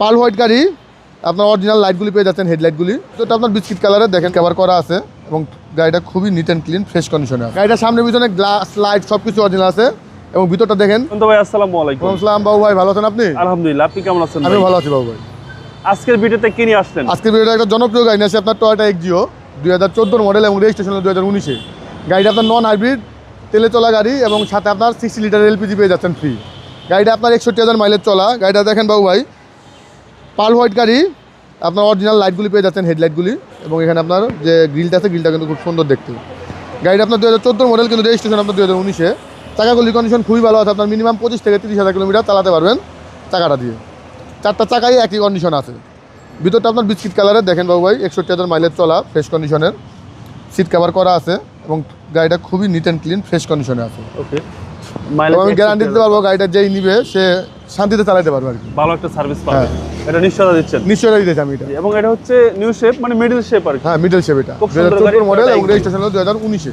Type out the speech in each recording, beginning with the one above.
Pearl white গাড়ি, আপনার original লাইটগুলি পেয়ে যাচ্ছেন, হেডলাইটগুলি। তো এটা আপনার বিস্কিট কালারের, দেখেন কভার করা আছে এবং গাড়িটা খুবই নিট অ্যান্ড ক্লিন, ফ্রেশ কন্ডিশনে আছে। গাড়িটার সামনে পিছনে গ্লাস লাইট সব কিছু অরিজিনাল আছে এবং ভিতরটা দেখেন। ভাই আসসালামু আলাইকুম। আসসালাম বাবু ভাই, ভালো আছেন আপনি? আলহামদুলিল্লাহ, আপনি কেমন আছেন? আমি ভালো আছি বাবু ভাই। আজকের ভিডিওতে কি নিয়ে আসছেন? আজকের ভিডিওটা একটা জনপ্রিয় গাড়ি আছে, আপনার টয়োটা এক্সিও 2014 মডেল এবং রেজিস্ট্রেশন 2019-এ। গাড়িটা আপনার নন হাইব্রিড, তেলে চলা গাড়ি এবং সাথে আপনার 60 লিটার এলপিজি পেয়ে যাচ্ছেন ফ্রি। গাড়িটা আপনার 61,000 মাইলেজ চলা। গাড়িটা দেখেন বাবু ভাই, পার্ল হোয়াইট গাড়ি, আপনার অরিজিনাল লাইটগুলি পেয়ে যাচ্ছেন, হেডলাইটগুলি, এবং এখানে আপনার যে গ্রিলটা আছে, গ্রিলটা কিন্তু খুব সুন্দর দেখতে। গাড়িটা আপনার 2014 মডেল, কিন্তু রেজিস্ট্রেশন আপনার 2019-এ। চাকাগুলির কন্ডিশন খুবই ভালো আছে, আপনার মিনিমাম 25 থেকে 30,000 কিলোমিটার চালাতে পারবেন চাকাটা দিয়ে। চারটা চাকাই একই কন্ডিশন আছে। ভিতরটা আপনার বিস্কিট কালারের, দেখেন বাবু ভাই, 61,000 মাইলেজ চলা, ফ্রেশ কন্ডিশনের, সিট কভার করা আছে এবং গাড়িটা খুবই নিট অ্যান্ড ক্লিন, ফ্রেশ কন্ডিশনে আছে। ওকে, আমি গ্যারান্টি দিতে পারবো গাড়িটা যেই নিবে সে শান্তিতে চালাতে পারবে আর কি। ভালো একটা সার্ভিস পাবে, এটা নিশ্চয়তা দিচ্ছেন? নিশ্চয়ই দিতেছি আমি এটা। এবং এটা হচ্ছে নিউ শেপ, মানে মিডল শেপ আর কি। হ্যাঁ, মিডল শেপ। এটা খুব সুন্দর 2014 মডেল গাড়ি, এবং রেজিস্ট্রেশন হলো 2019-এ।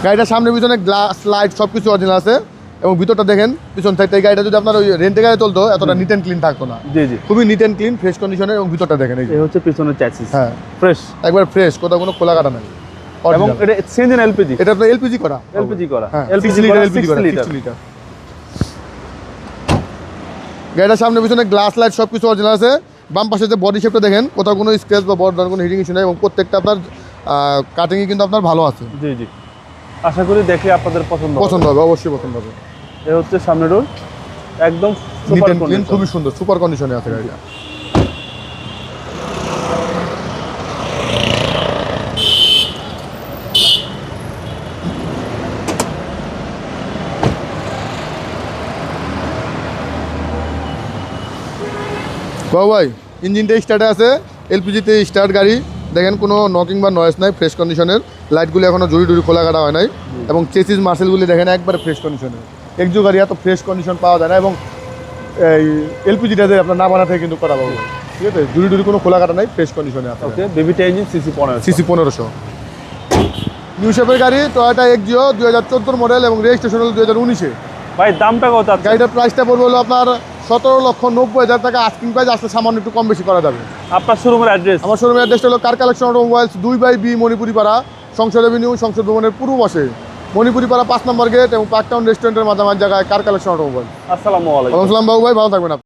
গাড়িটার সামনে পিছনে গ্লাস লাইট সব কিছু অরিজিনাল আছে এবং ভিতরটা দেখেন। পিছন সাইডটা এই গাড়িটা যদি আপনার ওই রেন্টে গাড়ি চলতো, এতটা নিট অ্যান্ড ক্লিন থাকতো না। জি জি, খুবই নিট অ্যান্ড ক্লিন, ফ্রেশ কন্ডিশনে, এবং ভিতরটা দেখেন এই হচ্ছে পিছনের চ্যাসিস। হ্যাঁ, ফ্রেশ, একবার ফ্রেশ, কোথাও কোনো খোলা কাটা নাই। এবং এটা সিএনজি এলপিজি, এটা আপনার এলপিজি করা। এলপিজি করা, হ্যাঁ, এলপিজি 60 করা, এলপিজি করা, 60 লিটার। 60 লিটার। গাড়িটার সামনে পিছনে গ্লাস লাইট সব কিছু অরিজিনাল আছে। বাম পাশে যে বডি শেপটা দেখেন, কোথাও কোনো স্ক্র্যাচ বা বড় ধরনের কোনো হিটিং ইস্যু নেই এবং প্রত্যেকটা আপনার কাটিংই কিন্তু আপনার ভালো আছে। জি জি, আশা করি দেখে আপনাদের পছন্দ হবে, অবশ্যই পছন্দ হবে। এই হচ্ছে সামনের রোড, একদম neat super and clean, condition. খুবই সুন্দর, সুপার কন্ডিশনে আছে গাড়িটা। বাবু ভাই, ইঞ্জিনটা স্টার্টে আছে, এলপিজিতে স্টার্ট গাড়ি। দেখেন কোনো নকিং বা নয়েজ নাই, ফ্রেশ কন্ডিশনের। লাইটগুলি এখনও জুড়ি টুড়ি খোলা কাটা হয় নাই এবং চেসিস মার্সেলগুলি দেখেন একবারে ফ্রেশ কন্ডিশনের। একজু গাড়ি এত ফ্রেশ কন্ডিশন পাওয়া যায় না। এবং এই এলপিজিটাতে আপনার না বানাতে কিন্তু করা পাবো, ঠিক আছে? জুড়ি টুড়ি কোনো খোলা কাটা নাই, ফ্রেশ কন্ডিশনে আছে। ওকে, বেবিটা ইঞ্জিন সিসি 1500। সিসি 1500। নিউ শেপের গাড়ি, টয়োটা এক্সিও 2014 মডেল এবং রেজিস্ট্রেশন হলো 2019-এ। ভাই দামটা কত আছে? গাড়িটার প্রাইসটা পড়বে হলো আপনার 17,90,000 টাকা। আস্কিং প্রাইস আসলে সামান্য একটু কম বেশি করা যাবে। আপনার শোরুমের অ্যাড্রেস? আমার শোরুমের অ্যাড্রেসটা হলো car collection automobiles, 2/B Manipuri পাড়া, সংসদ এভিনিউ, সংসদ ভবনের পূর্ব পাশে, মণিপুরি পাড়া 5 নম্বর গেট এবং পার্ক টাউন রেস্টুরেন্টের মাঝামাঝি জায়গায় কার কালেকশন অটোমোবাইল। আসসালামু আলাইকুম। আসসালাম বাবু ভাই, ভালো থাকবেন আপনি।